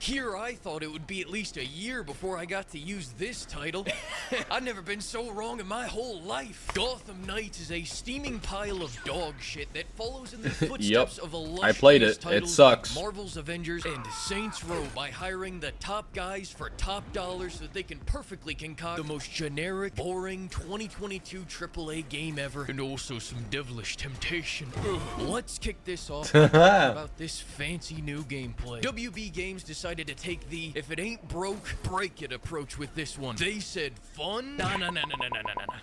Here I thought it would be at least a year before I got to use this title. I've never been so wrong in my whole life. Gotham Knights is a steaming pile of dog shit that follows in the footsteps of I played it. titles It sucks. like Marvel's Avengers and Saints Row by hiring the top guys for top dollars so that they can perfectly concoct the most generic, boring 2022 AAA game ever, and also some devilish temptation. Let's kick this off about this fancy new gameplay. WB Games decided to take the if it ain't broke, break it approach with this one. They said fun? Nah,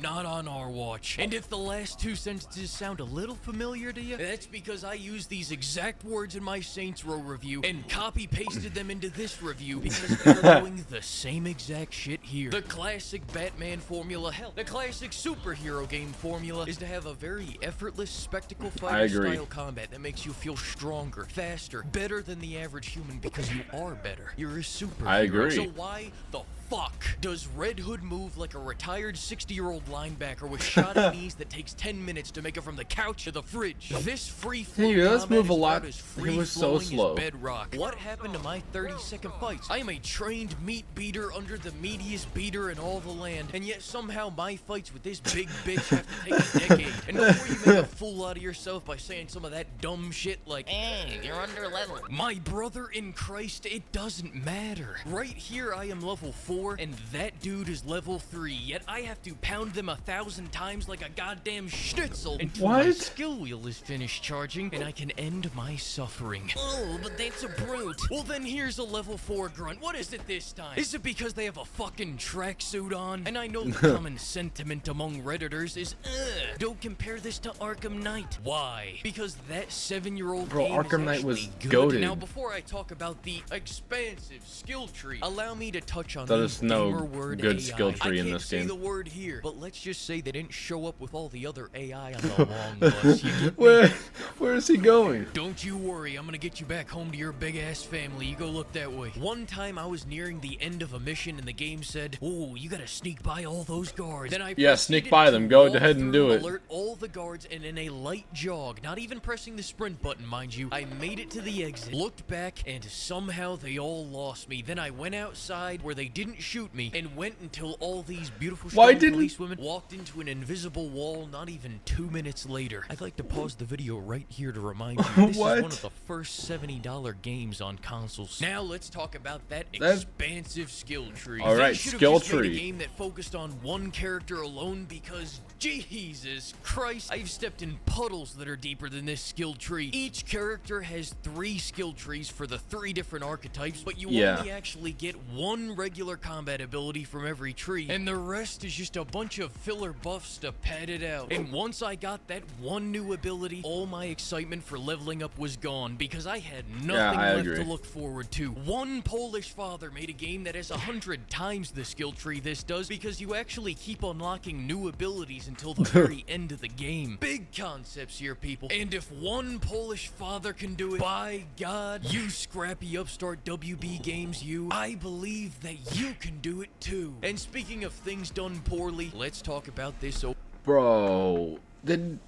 not on our watch. And if the last two sentences sound a little familiar to you, that's because I used these exact words in my Saints Row review and copy-pasted them into this review because we're doing the same exact shit here. The classic Batman formula, hell, the classic superhero game formula is to have a very effortless spectacle fighter style combat that makes you feel stronger, faster, better than the average human because you are better. You're a superhero. I agree. So why the fuck does Red Hood move like a retired 60-year-old linebacker with shot knees that takes 10 minutes to make it from the couch to the fridge? This free-flowing let's move a lot. It was so slow. Bedrock. What happened to my 30-second fights? I am a trained meat beater under the meatiest beater in all the land, and yet somehow my fights with this big bitch have to take a decade. And before you make a fool out of yourself by saying some of that dumb shit like, "Hey, you're under level." My brother in Christ, it doesn't matter. Right here, I am level 4, and that dude is level 3, yet I have to pound them 1,000 times like a goddamn schnitzel until my skill wheel is finished charging, and I can end my suffering. Oh, but that's a brute. Well, then here's a level 4 grunt. What is it this time? Is it because they have a fucking tracksuit on? And I know the common sentiment among Redditors is, ugh, don't compare this to Arkham Knight. Why? Because that 7-year-old game Arkham is Knight was good. goated. Now, before I talk about the expansive skill tree, allow me to touch on There's no word good AI. skill tree in this game. I can't say the word here, but let's just say they didn't show up with all the other AI on the long bus. You get me? Where is he going? Don't you worry, I'm gonna get you back home to your big-ass family. You go look that way. One time I was nearing the end of a mission and the game said, "Oh, you gotta sneak by all those guards." Then I sneak by them. Go ahead and do it. Alert all the guards, and in a light jog, not even pressing the sprint button, mind you, I made it to the exit, looked back, and somehow they all lost me. Then I went outside where they didn't shoot me and went until all these beautiful policewomen walked into an invisible wall not even 2 minutes later. I'd like to pause the video right here to remind you this is one of the first $70 games on consoles. Now let's talk about that expansive skill tree. Alright, skill tree. Made a game that focused on one character alone because Jesus Christ, I've stepped in puddles that are deeper than this skill tree. Each character has 3 skill trees for the 3 different archetypes, but you only actually get 1 regular combat ability from every tree, and the rest is just a bunch of filler buffs to pad it out. And once I got that 1 new ability, all my excitement for leveling up was gone because I had nothing left to look forward to. One Polish father made a game that has 100 times the skill tree this does because you actually keep unlocking new abilities until the very end of the game. Big concepts here, people. And if one Polish father can do it, by God, you scrappy upstart WB Games, I believe that you can do it too. And speaking of things done poorly, let's talk about this. Bro, did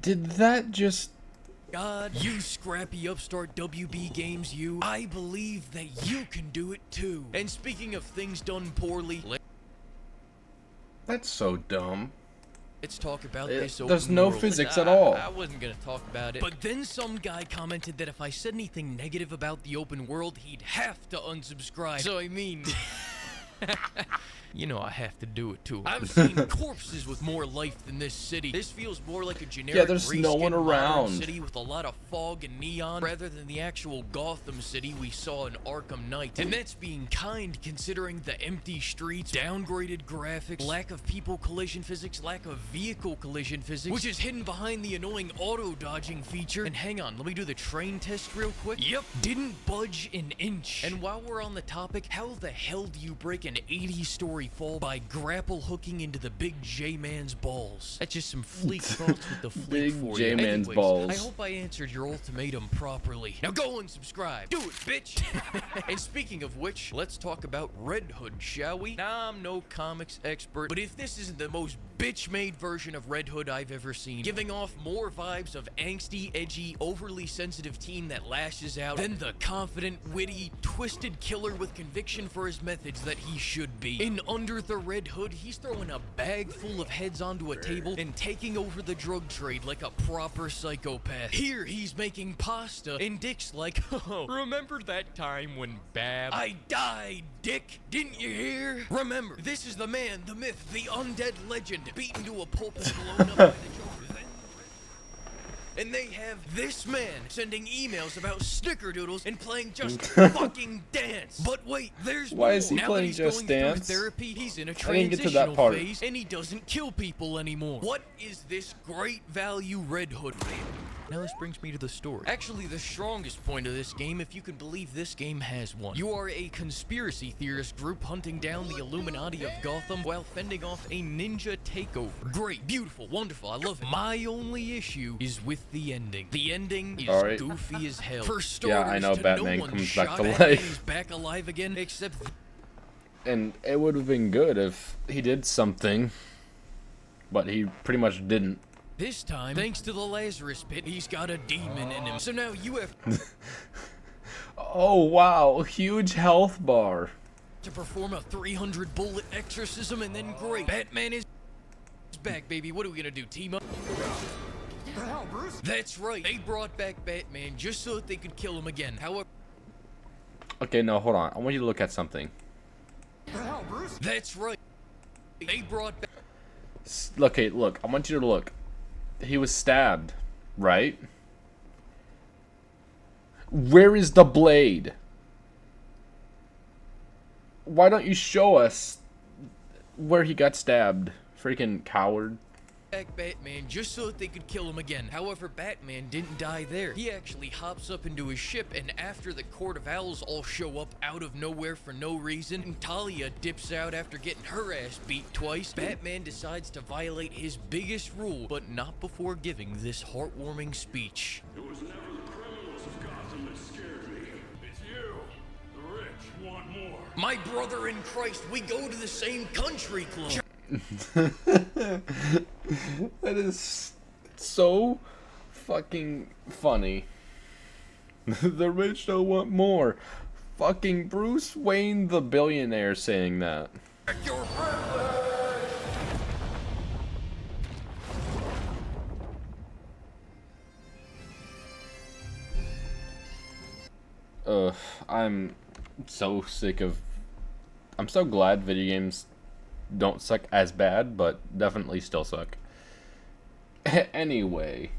that just... God, you scrappy upstart WB Games, I believe that you can do it too. And speaking of things done poorly, that's so dumb. Let's talk about this. There's no physics at all. I wasn't gonna talk about it. But then some guy commented that if I said anything negative about the open world, he'd have to unsubscribe. So I mean... You know I have to do it too. I've seen corpses with more life than this city. This feels more like a generic there's no one around city with a lot of fog and neon rather than the actual Gotham City we saw in Arkham Knight. And that's being kind considering the empty streets, downgraded graphics, lack of people collision physics, lack of vehicle collision physics, which is hidden behind the annoying auto dodging feature. And hang on, let me do the train test real quick. Yep, didn't budge an inch. And while we're on the topic, how the hell do you break an 80-story fall by grapple hooking into the big J-Man's balls? That's just some fleek thoughts with the fleek big for J-Man's you. balls. I hope I answered your ultimatum properly. Now go and subscribe. Do it, bitch. And speaking of which, let's talk about Red Hood, shall we? Now, I'm no comics expert, but if this isn't the most bitch-made version of Red Hood I've ever seen, giving off more vibes of angsty, edgy, overly sensitive teen that lashes out than the confident, witty, twisted killer with conviction for his methods that he should be. In Under the Red Hood, he's throwing a bag full of heads onto a table and taking over the drug trade like a proper psychopath. Here, he's making pasta, and Dick's like, oh, remember that time when Bab... I died, Dick! Didn't you hear? Remember, this is the man, the myth, the undead legend, beaten to a pulp and blown up by the Joker. And they have this man sending emails about snickerdoodles and playing Just Fucking Dance. But wait, there's more. Why is he now playing that he's Just going Dance? through therapy, he's in a I didn't get to that transitional part. phase, and he doesn't kill people anymore. What is this great value Red Hood? Now this brings me to the story. Actually, the strongest point of this game, if you can believe this game has one. You are a conspiracy theorist group hunting down the Illuminati of Gotham while fending off a ninja takeover. Great, beautiful, wonderful, I love it. My only issue is with the ending. The ending is Alright. goofy as hell. For starters, Yeah, I know to Batman no one comes shot back to Batman, life. He's back alive again, except... And it would have been good if he did something, but he pretty much didn't. This time, thanks to the Lazarus Pit, he's got a demon in him. So now you have Oh wow, huge health bar. to perform a 300 bullet exorcism, and then great, Batman is back, baby. What are we gonna do, team up? That's right, they brought back Batman just so that they could kill him again. However, Okay, no, hold on. I want you to look at something. that's right, they brought back... Okay, look. I want you to look. He was stabbed, right? Where is the blade? Why don't you show us where he got stabbed? Freaking coward. Batman just so that they could kill him again. However, Batman didn't die there. He actually hops up into his ship, and after the Court of Owls all show up out of nowhere for no reason, and Talia dips out after getting her ass beat twice, Batman decides to violate his biggest rule, but not before giving this heartwarming speech. It was never the criminals of Gotham that scared me. It's you. The rich want more. My brother in Christ, we go to the same country club. That is so fucking funny. The rich don't want more. Fucking Bruce Wayne the billionaire saying that. Your I'm so sick of... I'm so glad video games don't suck as bad, but definitely still suck. Anyway.